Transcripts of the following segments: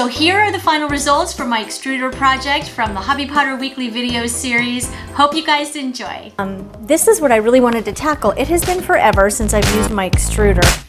So here are the final results for my extruder project from the Hobby Potter Weekly Video series. Hope you guys enjoy. This is what I really wanted to tackle. It has been forever since I've used my extruder.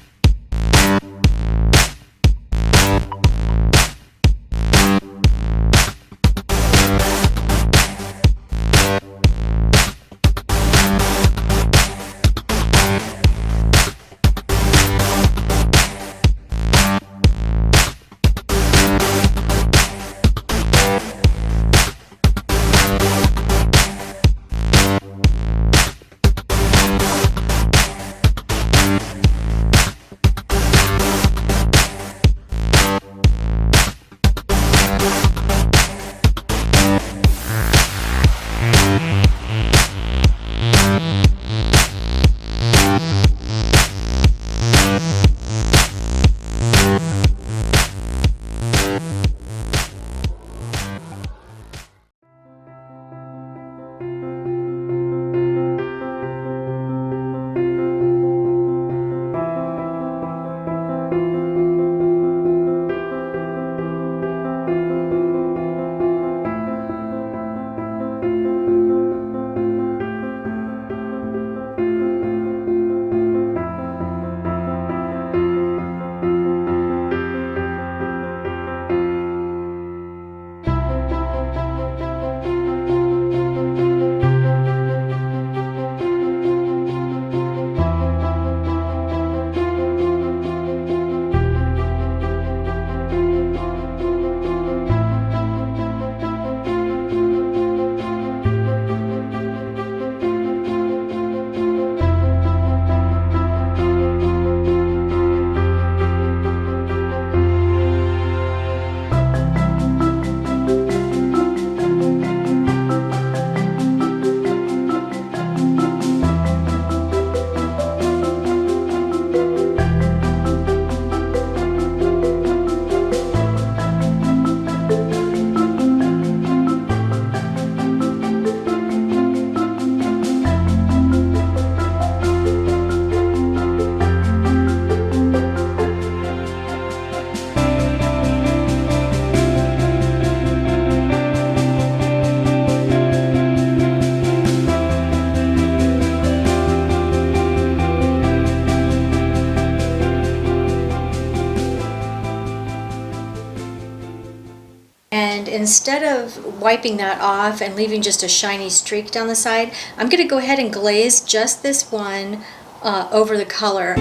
And instead of wiping that off and leaving just a shiny streak down the side, I'm going to go ahead and glaze just this one over the color.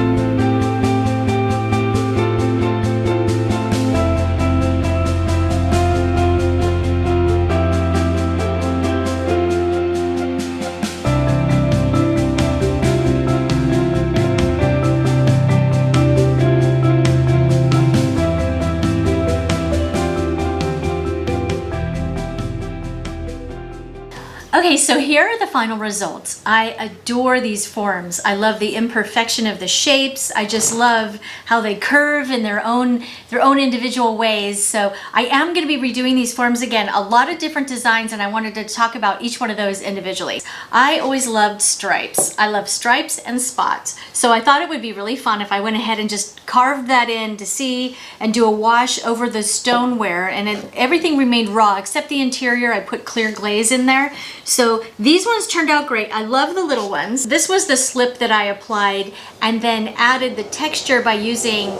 Okay, so here are the final results. I adore these forms. I love the imperfection of the shapes. I just love how they curve in their own individual ways. So I am going to be redoing these forms again, a lot of different designs, and I wanted to talk about each one of those individually. I always loved stripes. I love stripes and spots. So I thought it would be really fun if I went ahead and just carved that in to see and do a wash over the stoneware, and everything remained raw except the interior. I put clear glaze in there. So these ones turned out great. I love the little ones. This was the slip that I applied and then added the texture by using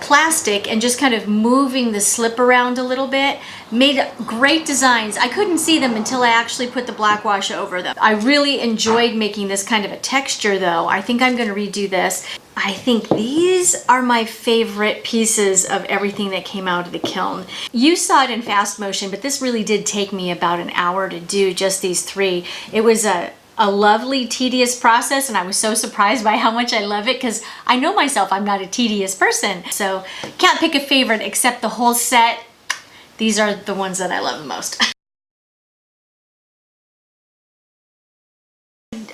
plastic and just kind of moving the slip around a little bit. Made great designs. I couldn't see them until I actually put the black wash over them. I really enjoyed making this kind of a texture though. I think I'm gonna redo this. I think these are my favorite pieces of everything that came out of the kiln. You saw it in fast motion, but this really did take me about an hour to do just these three. It was a lovely, tedious process, and I was so surprised by how much I love it because I know myself, I'm not a tedious person. So can't pick a favorite except the whole set. These are the ones that I love the most.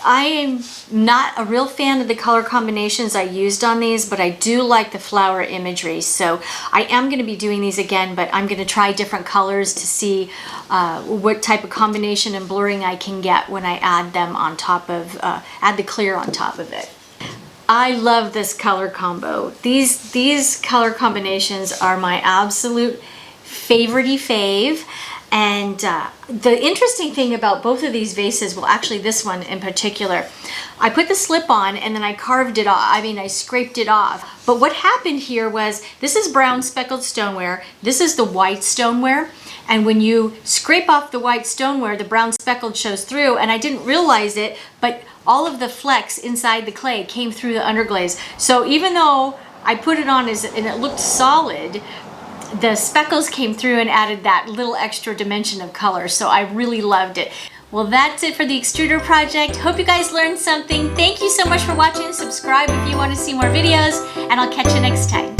I am not a real fan of the color combinations I used on these, but I do like the flower imagery. So I am going to be doing these again, but I'm going to try different colors to see what type of combination and blurring I can get when I add them on top of, add the clear on top of it. I love this color combo. These color combinations are my absolute favorite-y fave. And the interesting thing about both of these vases, well, actually this one in particular, I put the slip on and then I carved it off. I mean, I scraped it off. But what happened here was, this is brown speckled stoneware. This is the white stoneware. And when you scrape off the white stoneware, the brown speckled shows through. And I didn't realize it, but all of the flecks inside the clay came through the underglaze. So even though I put it on and it looked solid, the speckles came through and added that little extra dimension of color. So I really loved it. Well, that's it for the extruder project. Hope you guys learned something. Thank you so much for watching. Subscribe if you want to see more videos, and I'll catch you next time.